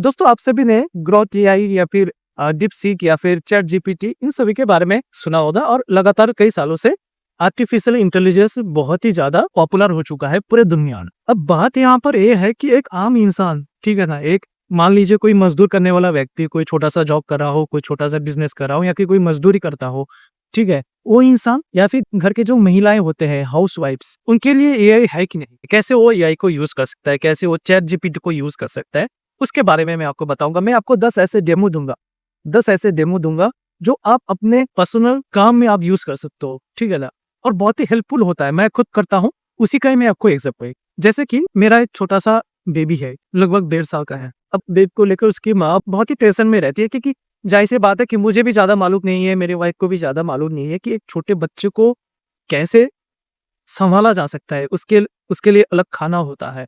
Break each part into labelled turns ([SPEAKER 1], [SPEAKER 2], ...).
[SPEAKER 1] दोस्तों आप सभी ने ग्रोथ एआई या फिर डीपसीक या फिर चैट जीपीटी इन सभी के बारे में सुना होगा और लगातार कई सालों से आर्टिफिशियल इंटेलिजेंस बहुत ही ज्यादा पॉपुलर हो चुका है पूरे दुनिया में। अब बात यहाँ पर यह है कि एक आम इंसान, ठीक है ना, एक मान लीजिए कोई मजदूर करने वाला व्यक्ति, कोई छोटा सा जॉब कर रहा हो, कोई छोटा सा बिजनेस कर रहा हो या कि कोई मजदूरी करता हो, ठीक है, वो इंसान या फिर घर के जो महिलाएं होते हैं, हाउस वाइफ्स, उनके लिए एआई है कि नहीं, कैसे वो एआई को यूज कर सकता है, कैसे वो चैट जीपीटी को यूज कर सकता है, उसके बारे में मैं आपको बताऊंगा। मैं आपको 10 ऐसे डेमो दूंगा, 10 ऐसे डेमो दूंगा जो आप अपने पर्सनल काम में आप यूज कर सकते हो, ठीक है ना। और बहुत ही हेल्पफुल होता है, मैं खुद करता हूँ, उसी का ही मैं आपको एग्जांपल। जैसे कि मेरा एक छोटा सा बेबी है, लगभग 1.5 साल का है। अब बेबी को लेकर उसकी माँ बहुत ही टेंशन में रहती है, क्योंकि जाहिर सी बात है कि मुझे भी ज्यादा मालूम नहीं है, मेरे वाइफ को भी ज्यादा मालूम नहीं है कि एक छोटे बच्चे को कैसे संभाला जा सकता है। उसके उसके लिए अलग खाना होता है,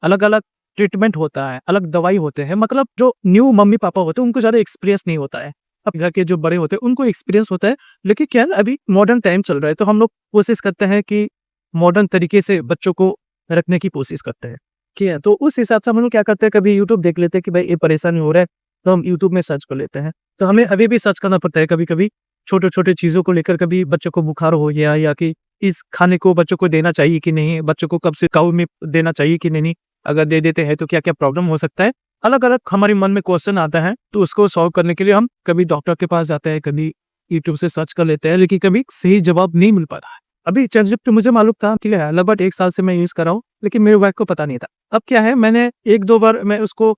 [SPEAKER 1] अलग अलग ट्रीटमेंट होता है, अलग दवाई होते हैं। मतलब जो न्यू मम्मी पापा होते हैं उनको ज्यादा एक्सपीरियंस नहीं होता है। अब घर के जो बड़े होते हैं उनको एक्सपीरियंस होता है। लेकिन क्या है, अभी मॉडर्न टाइम चल रहा है तो हम लोग कोशिश करते हैं कि मॉडर्न तरीके से बच्चों को रखने की कोशिश करते हैं, ठीक है। तो उस हिसाब से हम लोग क्या करते हैं, कभी यूट्यूब देख लेते हैं कि भाई ये परेशानी हो रहा है, तो हम यूट्यूब में सर्च कर लेते हैं। तो हमें अभी भी सर्च करना पड़ता है कभी कभी, छोटे छोटे चीजों को लेकर। कभी बच्चों को बुखार हो गया या कि इस खाने को बच्चों को देना चाहिए कि नहीं, बच्चों को कब से काऊ में देना चाहिए कि नहीं, अगर दे देते हैं तो क्या क्या प्रॉब्लम हो सकता है। अलग अलग हमारे मन में क्वेश्चन आता है, तो उसको सॉल्व करने के लिए हम कभी डॉक्टर के पास जाते हैं, कभी यूट्यूब से सर्च कर लेते हैं, लेकिन कभी सही जवाब नहीं मिल पा रहा है। अभी चैटजीपीटी मुझे मालूम था, ठीक है, लगभग 1 साल से मैं यूज कर रहा हूँ, लेकिन मेरे वाइफ को पता नहीं था। अब क्या है, मैंने 1-2 बार मैं उसको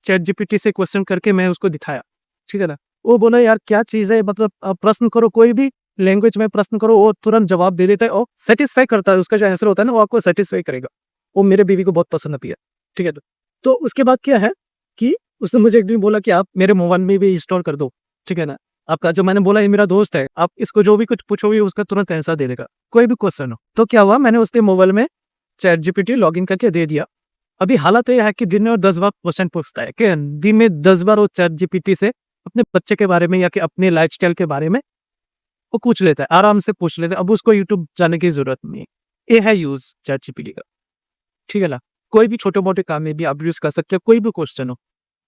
[SPEAKER 1] चैटजीपीटी से क्वेश्चन करके मैं उसको दिखाया, ठीक है ना। वो बोला यार क्या चीज है, मतलब आप प्रश्न करो, कोई भी लैंग्वेज में प्रश्न करो, वो तुरंत जवाब दे देता है और सेटिस्फाई करता है। उसका जो आंसर होता है ना, वो आपको सेटिस्फाई करेगा। वो मेरे बीवी को बहुत पसंद है, ठीक है। तो उसके बाद क्या है कि उसने मुझे एक दिन बोला कि आप मेरे मोबाइल में भी इंस्टॉल कर दो, ठीक है ना। आपका जो मैंने बोला, ये मेरा दोस्त है, आप इसको जो भी कुछ पूछोगे उसका तुरंत आंसर दे देगा, कोई भी क्वेश्चन हो। तो क्या हुआ, मैंने उसके मोबाइल में चैट जीपीटी लॉग इन करके दे दिया। अभी हालत ये है कि दिन में वो 10 बार क्वेश्चन पूछता है, कि दिन में 10 बार वो चैट जीपीटी से अपने बच्चे के बारे में या कि अपने लाइफस्टाइल के बारे में वो पूछ लेता है, आराम से पूछ लेता है। अब उसको यूट्यूब जाने की जरूरत नहीं है। ये है यूज चैट जीपीटी का, ठीक है ना। कोई भी छोटे मोटे काम में भी आप यूज कर सकते हो, कोई भी क्वेश्चन हो,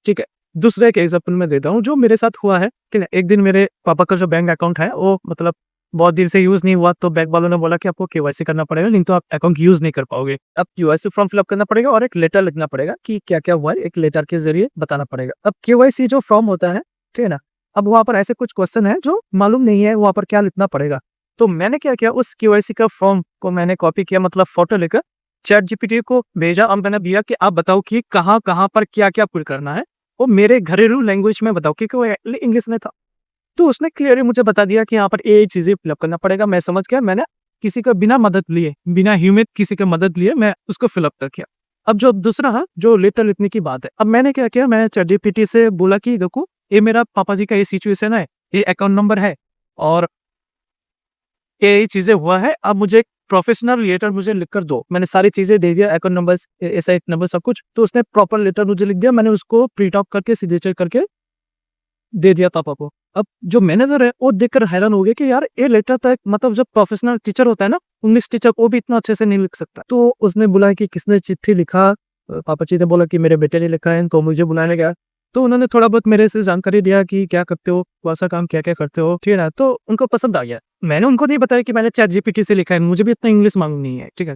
[SPEAKER 1] ठीक है। दूसरा एक एग्जाम्पल मैं देता हूँ जो मेरे साथ हुआ है, ठीक है। एक दिन मेरे पापा का जो बैंक अकाउंट है वो मतलब बहुत दिन से यूज नहीं हुआ, तो बैंक वालों ने बोला कि आपको केवाईसी करना पड़ेगा, नहीं तो आप अकाउंट यूज नहीं कर पाओगे। अब केवाईसी फॉर्म फिलअप करना पड़ेगा और एक लेटर लिखना पड़ेगा कि क्या क्या हुआ है, एक लेटर के जरिए बताना पड़ेगा। अब केवाईसी जो फॉर्म होता है, ठीक है ना, अब वहां पर ऐसे कुछ क्वेश्चन है जो मालूम नहीं है वहां पर क्या लिखना पड़ेगा। तो मैंने क्या किया, उस केवाईसी का फॉर्म को मैंने कॉपी किया, मतलब फोटो लेकर चैट जीपीटी को भेजा और मैंने दिया कि आप बताओ कि कहाँ कहाँ पर क्या क्या फिल करना है, वो मेरे घरेलू लैंग्वेज में बताओ, क्योंकि वो इंग्लिश में था। तो उसने क्लियरली मुझे बता दिया कि यहाँ पर ये चीजें फिलअप करना पड़ेगा। मैं समझ गया, मैंने किसी का बिना मदद लिए, बिना ह्यूमन किसी का मदद लिए मैं उसको फिलअप कर किया। अब जो दूसरा है, जो लेटर लिखने की बात है, अब मैंने क्या किया, मैं चैट जीपीटी से बोला कि देखो ये मेरा पापा जी का ये सिचुएशन है, ये अकाउंट नंबर है और ये चीजें हुआ है, अब मुझे एक प्रोफेशनल लेटर मुझे लिख कर दो। मैंने सारी चीजें दे दिया, अकाउंट नंबर, ऐसा एक नंबर, सब कुछ। तो उसने प्रॉपर लेटर मुझे लिख दिया, मैंने उसको प्रिंट आउट करके सिग्नेचर करके दे दिया पापा को। अब जो मैनेजर है वो देखकर हैरान हो गया कि यार ये लेटर तक, मतलब जब प्रोफेशनल टीचर होता है ना, इंग्लिश टीचर, वो भी इतना अच्छे से नहीं लिख सकता। तो उसने बोला कि किसने चिट्ठी लिखा, पापा जी ने बोला कि मेरे बेटे ने लिखा है, तो मुझे बुलाने गया। तो उन्होंने थोड़ा बहुत मेरे से जानकारी दिया कि क्या करते हो, कौन सा काम क्या क्या करते हो, ठीक है ना। तो उनको पसंद आ गया। मैंने उनको नहीं बताया कि मैंने चैट जीपीटी से लिखा है, मुझे भी इतना इंग्लिश मालूम नहीं है, ठीक है।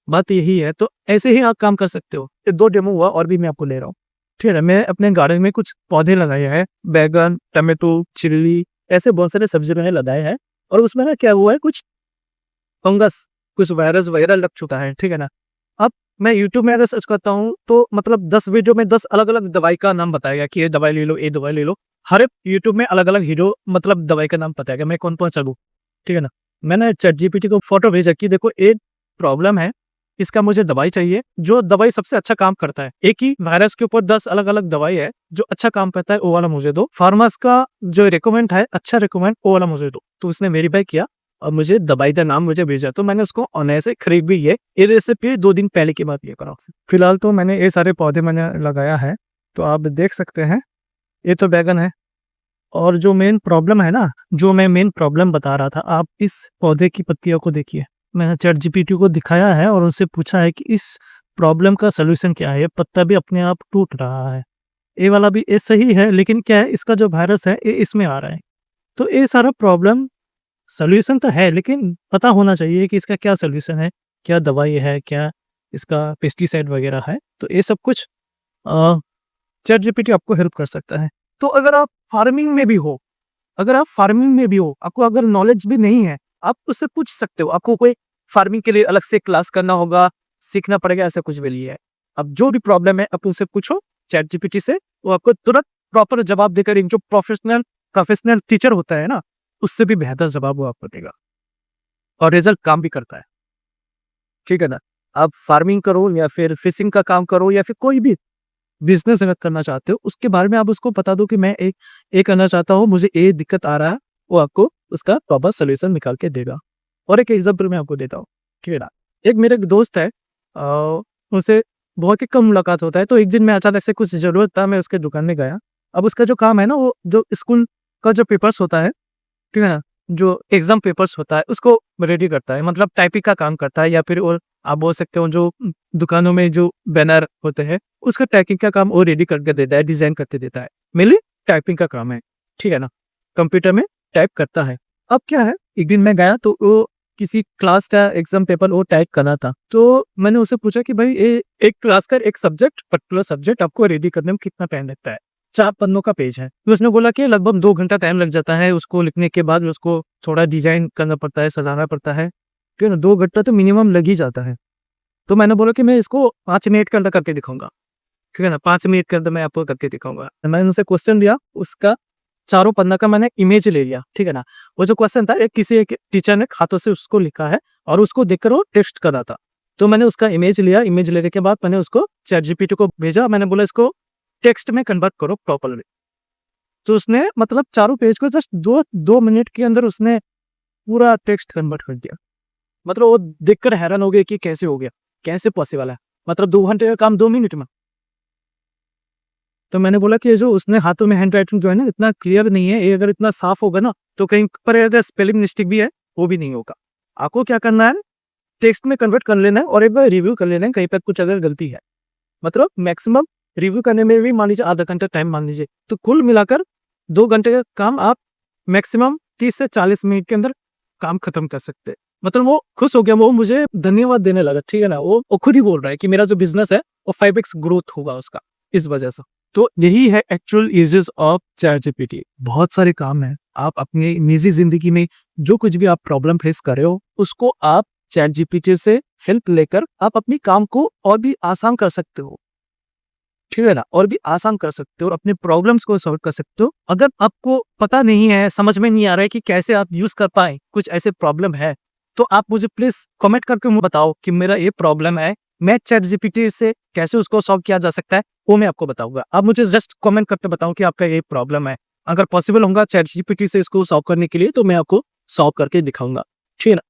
[SPEAKER 1] बात यही है, तो ऐसे ही आप काम कर सकते हो। ये 2 डेमो हुआ और भी मैं आपको ले रहा हूँ, ठीक है। मैं अपने गार्डन में कुछ पौधे लगाए हैं, बैगन, टमाटो, चिल्ली, ऐसे बहुत सारे सब्जी मैंने लगाए हैं। और उसमें ना क्या हुआ है, कुछ फंगस, कुछ वायरस वगैरह लग चुका है, ठीक है ना। अब मैं यूट्यूब में अगर सर्च करता हूँ तो मतलब 10 वीडियो में 10 अलग अलग दवाई का नाम बताएगा कि ये दवाई ले लो, ये दवाई ले लो। हर एक यूट्यूब में अलग अलग हीरो मतलब दवाई का नाम बताएगा, मैं कौन कौन सा लूँ, ठीक है ना। मैंने चैट जीपीटी को फोटो भेजा कि देखो एक प्रॉब्लम है, इसका मुझे दवाई चाहिए, जो दवाई सबसे अच्छा काम करता है। एक ही वायरस के ऊपर 10 अलग अलग दवाई है, जो अच्छा काम करता है वो वाला मुझे दो। फार्मास का जो रिकमेंड है, अच्छा रिकमेंड, वो वाला मुझे दो। तो उसने वेरीफाई किया और मुझे दवाई का नाम मुझे भेजा, तो मैंने उसको ऑनलाइन से खरीद भी है। ये रेसिपी 2 दिन पहले की बात ये करा। फिलहाल तो मैंने ये सारे पौधे मैंने लगाया है, तो आप देख सकते हैं। ये तो बैगन है। और जो मेन प्रॉब्लम है ना, जो मैं मेन प्रॉब्लम बता रहा था, आप इस पौधे की पत्तियों को देखिए। मैंने चैट जीपीटी को दिखाया है और उनसे पूछा है कि इस प्रॉब्लम का सलूशन क्या है। ये पत्ता भी अपने आप टूट रहा है, ये वाला भी ये सही है, लेकिन क्या है इसका जो वायरस है ये इसमें आ रहा है। तो ये सारा प्रॉब्लम सॉल्यूशन तो है, लेकिन पता होना चाहिए कि इसका क्या सॉल्यूशन है, क्या दवाई है, क्या इसका पेस्टिसाइड वगैरह है। तो ये सब कुछ चैट जीपीटी आपको हेल्प कर सकता है। तो अगर आप फार्मिंग में भी हो, आपको अगर नॉलेज भी नहीं है, आप उससे पूछ सकते हो। आपको कोई फार्मिंग के लिए अलग से क्लास करना होगा, सीखना पड़ेगा, ऐसा कुछ भी नहीं है। अब जो भी प्रॉब्लम है आप उनसे पूछो चैट जीपीटी से, वो आपको तुरंत प्रॉपर जवाब देकर, एक जो प्रोफेशनल टीचर होता है ना, उससे भी बेहतर जवाब वो आपको देगा और रिजल्ट काम भी करता है। ठीक है ना? आप फार्मिंग करो या फिर फिशिंग का काम करो या फिर कोई भी बिजनेस अगर करना चाहते हो, उसके बारे में आप उसको बता दो कि मैं एक करना चाहता हूँ, मुझे ये दिक्कत आ रहा है, वो आपको उसका प्रॉपर सोल्यूशन निकाल के देगा। और एक एग्जाम्पल मैं आपको देता हूँ, ठीक है ना? एक मेरे एक दोस्त है, उनसे बहुत ही कम मुलाकात होता है। तो एक दिन मैं अचानक से कुछ ज़रूरत था, मैं उसके दुकान में गया। अब उसका जो काम है ना, वो जो स्कूल का जो पेपर्स होता है, ठीक है ना? जो एग्ज़ाम पेपर्स होता है, उसको रेडी करता है, मतलब टाइपिंग का काम करता है, या फिर और आप बोल सकते हो जो दुकानों में जो बैनर होते हैं, उसका टाइपिंग का काम वो रेडी करके देता है, डिज़ाइन करके देता है। मेनली टाइपिंग का काम है, ठीक है ना? कंप्यूटर में टाइप करता है। अब क्या है, एक दिन मैं गया तो वो किसी क्लास का एग्ज़ाम पेपर वो टाइप करना था। तो मैंने उससे पूछा कि भाई ये एक क्लास का एक सब्जेक्ट, पर्टिकुलर सब्जेक्ट आपको रेडी करने में कितना टाइम लगता है? 4 पन्नों का पेज है। तो उसने बोला कि लगभग 2 घंटा टाइम लग जाता है, उसको लिखने के बाद उसको थोड़ा डिज़ाइन करना पड़ता है, सजाना पड़ता है। ठीक है ना? 2 घंटा तो मिनिमम लग ही जाता है। तो मैंने बोला कि मैं इसको 5 मिनट के अंदर करके दिखाऊँगा। ठीक है ना? 5 मिनट के अंदर मैं आपको करके दिखाऊँगा। मैंने उनसे क्वेश्चन लिया, उसका चारों पन्ना का मैंने इमेज ले लिया, ठीक है ना? वो जो क्वेश्चन था, एक किसी एक टीचर ने हाथों से उसको लिखा है और उसको देखकर वो टेस्ट कर रहा था। तो मैंने उसका इमेज लिया, इमेज लेने के बाद मैंने उसको चैट जीपीटी को भेजा। मैंने बोला इसको टेक्स्ट में कन्वर्ट करो प्रॉपर्ली। तो उसने मतलब चारों पेज को जस्ट 2 मिनट के अंदर उसने पूरा टेक्स्ट कन्वर्ट कर दिया। मतलब वो देखकर हैरान हो गए कि कैसे हो गया? कैसे पॉसिबल है? मतलब 2 घंटे का काम 2 मिनट में। तो मैंने बोला कि ये जो उसने हाथों में हैंडराइटिंग जो है ना, इतना क्लियर नहीं है, ये अगर इतना साफ होगा ना, तो कहीं पर अगर स्पेलिंग मिस्टेक भी है, वो भी नहीं होगा। आपको क्या करना है, टेक्स्ट में कन्वर्ट कर लेना है और एक बार रिव्यू कर लेना है, कहीं पर कुछ अगर गलती है। मतलब मैक्सिमम रिव्यू करने में भी मान लीजिए आधा घंटा टाइम मान लीजिए, तो कुल मिलाकर 2 घंटे का काम आप मैक्सिमम 30 से 40 मिनट के अंदर काम खत्म कर सकते हैं। मतलब वो खुश हो गया, वो मुझे धन्यवाद देने लगा, ठीक है ना? वो खुद ही बोल रहा है कि मेरा जो बिज़नेस है, वो 5x ग्रोथ होगा उसका, इस वजह से। तो यही है actual uses of chat GPT. बहुत सारे काम हैं, आप अपनी निजी ज़िंदगी में जो कुछ भी आप प्रॉब्लम फेस कर रहे हो, उसको आप चैट जीपीटी से हेल्प लेकर आप अपनी काम को और भी आसान कर सकते हो। ठीक है ना? और भी आसान कर सकते हो और अपने प्रॉब्लम्स को सॉल्व कर सकते हो। अगर आपको पता नहीं है, समझ में नहीं आ रहा है कि कैसे आप यूज़ कर पाएँ, कुछ ऐसे प्रॉब्लम है, तो आप मुझे प्लीज़ कमेंट करके मुझे बताओ कि मेरा ये प्रॉब्लम है, मैं चैट जीपीटी से कैसे उसको सॉल्व किया जा सकता है, वो मैं आपको बताऊँगा। आप मुझे जस्ट कमेंट करके बताओ कि आपका ये प्रॉब्लम है। अगर पॉसिबल होगा चैट जीपीटी से इसको सॉल्व करने के लिए, तो मैं आपको सॉल्व करके दिखाऊँगा। ठीक है ना?